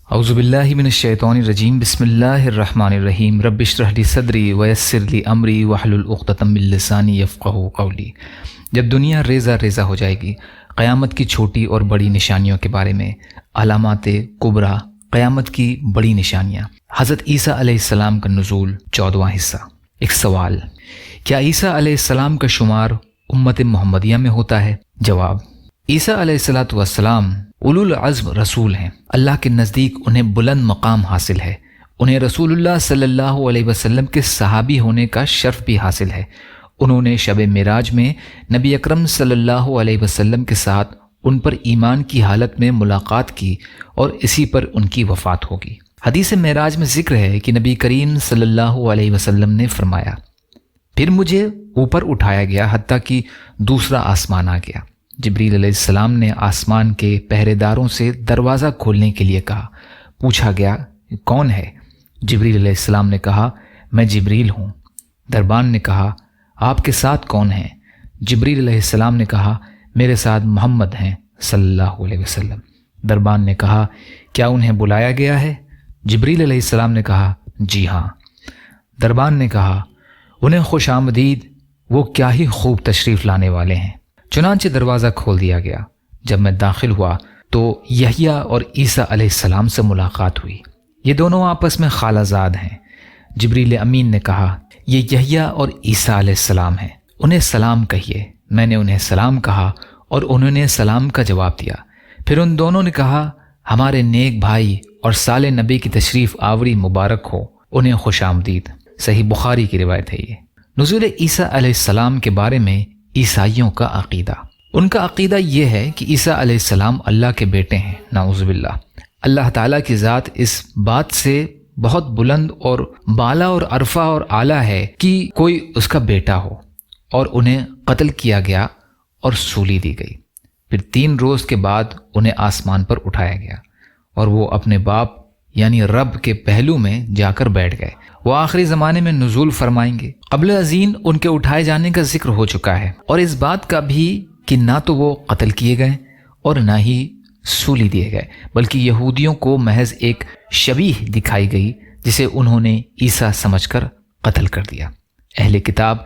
اعوذ باللہ من الشیطان الرجیم بسم اللہ الرحمن الرحیم رب اشرح لی صدری ویسر لی امری واحلل عقدۃ من لسانی یفقہوا قولی۔ جب دنیا ریزہ ریزہ ہو جائے گی، قیامت کی چھوٹی اور بڑی نشانیوں کے بارے میں، علامات کبریٰ، قیامت کی بڑی نشانیاں، حضرت عیسیٰ علیہ السلام کا نزول، 14واں حصہ۔ ایک سوال، کیا عیسیٰ علیہ السلام کا شمار امت محمدیہ میں ہوتا ہے؟ جواب، عیسیٰ علیہ السلام اولو العزم رسول ہیں، اللہ کے نزدیک انہیں بلند مقام حاصل ہے، انہیں رسول اللہ صلی اللہ علیہ وسلم کے صحابی ہونے کا شرف بھی حاصل ہے۔ انہوں نے شب معراج میں نبی اکرم صلی اللہ علیہ وسلم کے ساتھ ان پر ایمان کی حالت میں ملاقات کی اور اسی پر ان کی وفات ہوگی۔ حدیث معراج میں ذکر ہے کہ نبی کریم صلی اللہ علیہ وسلم نے فرمایا، پھر مجھے اوپر اٹھایا گیا حتیٰ کہ دوسرا آسمان آ گیا۔ جبریل علیہ السلام نے آسمان کے پہرے داروں سے دروازہ کھولنے کے لیے کہا۔ پوچھا گیا، کون ہے؟ جبریل علیہ السلام نے کہا، میں جبریل ہوں۔ دربان نے کہا، آپ کے ساتھ کون ہیں؟ جبریل علیہ السلام نے کہا، میرے ساتھ محمد ہیں صلی اللہ علیہ وسلم۔ دربان نے کہا، کیا انہیں بلایا گیا ہے؟ جبریل علیہ السلام نے کہا، جی ہاں۔ دربان نے کہا، انہیں خوش آمدید، وہ کیا ہی خوب تشریف لانے والے ہیں۔ چنانچہ دروازہ کھول دیا گیا۔ جب میں داخل ہوا تو یحییٰ اور عیسیٰ علیہ السلام سے ملاقات ہوئی۔ یہ دونوں آپس میں خالہ زاد ہیں۔ جبریل امین نے کہا، یہ یحییٰ اور عیسیٰ علیہ السلام ہیں، انہیں سلام کہیے۔ میں نے انہیں سلام کہا اور انہوں نے سلام کا جواب دیا۔ پھر ان دونوں نے کہا، ہمارے نیک بھائی اور سال نبی کی تشریف آوری مبارک ہو، انہیں خوش آمدید۔ صحیح بخاری کی روایت ہے۔ یہ نزول عیسیٰ علیہ السلام کے بارے میں عیسائیوں کا عقیدہ، ان کا عقیدہ یہ ہے کہ عیسیٰ علیہ السلام اللہ کے بیٹے ہیں، نعوذ باللہ۔ اللہ تعالیٰ کی ذات اس بات سے بہت بلند اور بالا اور عرفہ اور اعلیٰ ہے کہ کوئی اس کا بیٹا ہو، اور انہیں قتل کیا گیا اور سولی دی گئی۔ پھر 3 روز کے بعد انہیں آسمان پر اٹھایا گیا اور وہ اپنے باپ یعنی رب کے پہلو میں جا کر بیٹھ گئے۔ وہ آخری زمانے میں نزول فرمائیں گے۔ قبل ازین ان کے اٹھائے جانے کا ذکر ہو چکا ہے، اور اس بات کا بھی کہ نہ تو وہ قتل کیے گئے اور نہ ہی سولی دیے گئے، بلکہ یہودیوں کو محض ایک شبیہ دکھائی گئی جسے انہوں نے عیسیٰ سمجھ کر قتل کر دیا۔ اہل کتاب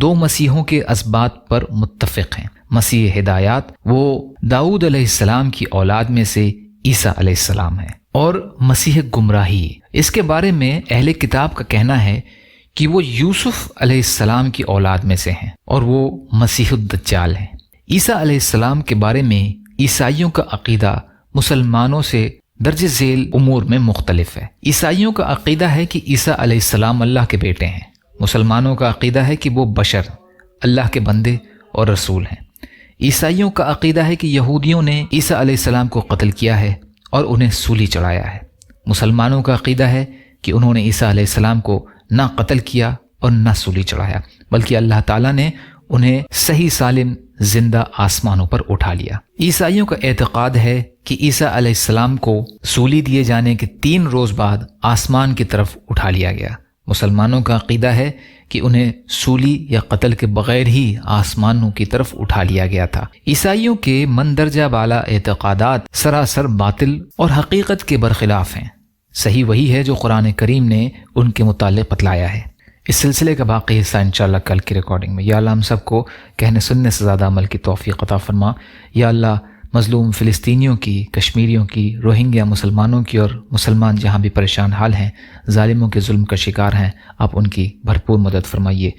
2 مسیحوں کے اسباط پر متفق ہیں۔ مسیح ہدایات وہ داؤد علیہ السلام کی اولاد میں سے عیسیٰ علیہ السلام ہے، اور مسیح گمراہی، اس کے بارے میں اہل کتاب کا کہنا ہے کہ وہ یوسف علیہ السلام کی اولاد میں سے ہیں اور وہ مسیح الدجال ہیں۔ عیسیٰ علیہ السلام کے بارے میں عیسائیوں کا عقیدہ مسلمانوں سے درج ذیل امور میں مختلف ہے۔ عیسائیوں کا عقیدہ ہے کہ عیسیٰ علیہ السلام اللہ کے بیٹے ہیں۔ مسلمانوں کا عقیدہ ہے کہ وہ بشر، اللہ کے بندے اور رسول ہیں۔ عیسائیوں کا عقیدہ ہے کہ یہودیوں نے عیسیٰ علیہ السلام کو قتل کیا ہے اور انہیں سولی چڑھایا ہے۔ مسلمانوں کا عقیدہ ہے کہ انہوں نے عیسیٰ علیہ السلام کو نہ قتل کیا اور نہ سولی چڑھایا، بلکہ اللہ تعالیٰ نے انہیں صحیح سالم زندہ آسمانوں پر اٹھا لیا۔ عیسائیوں کا اعتقاد ہے کہ عیسیٰ علیہ السلام کو سولی دیے جانے کے 3 روز بعد آسمان کی طرف اٹھا لیا گیا۔ مسلمانوں کا عقیدہ ہے کہ انہیں سولی یا قتل کے بغیر ہی آسمانوں کی طرف اٹھا لیا گیا تھا۔ عیسائیوں کے مندرجہ بالا اعتقادات سراسر باطل اور حقیقت کے برخلاف ہیں۔ صحیح وہی ہے جو قرآن کریم نے ان کے متعلق بتلایا ہے۔ اس سلسلے کا باقی حصہ انشاءاللہ کل کی ریکارڈنگ میں۔ یا اللہ ہم سب کو کہنے سننے سے زیادہ عمل کی توفیق عطا فرما۔ یا اللہ مظلوم فلسطینیوں کی، کشمیریوں کی، روہنگیا مسلمانوں کی اور مسلمان جہاں بھی پریشان حال ہیں، ظالموں کے ظلم کا شکار ہیں، آپ ان کی بھرپور مدد فرمائیے۔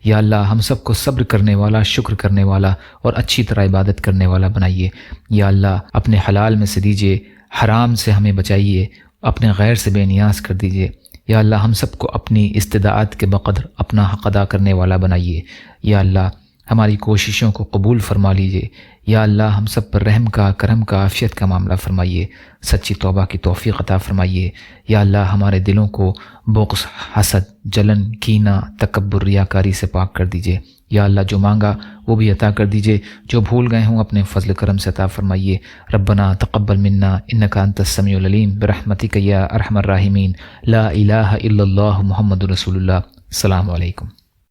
یا اللہ ہم سب کو صبر کرنے والا، شکر کرنے والا اور اچھی طرح عبادت کرنے والا بنائیے۔ یا اللہ اپنے حلال میں سے دیجیے، حرام سے ہمیں بچائیے، اپنے غیر سے بے نیاز کر دیجیے۔ یا اللہ ہم سب کو اپنی استطاعت کے بقدر اپنا حق ادا کرنے والا بنائیے۔ یا اللہ ہماری کوششوں کو قبول فرما لیجیے۔ یا اللہ ہم سب پر رحم کا، کرم کا، عافیت کا معاملہ فرمائیے، سچی توبہ کی توفیق عطا فرمائیے۔ یا اللہ ہمارے دلوں کو بغض، حسد، جلن، کینہ، تکبر، ریاکاری سے پاک کر دیجیے۔ یا اللہ جو مانگا وہ بھی عطا کر دیجیے، جو بھول گئے ہوں اپنے فضل کرم سے عطا فرمائیے۔ ربنا تقبل منا انک انت السمیع العلیم برحمتک یا ارحم الراحمین۔ لا الہ الا اللہ محمد رسول اللہ۔ السلام علیکم۔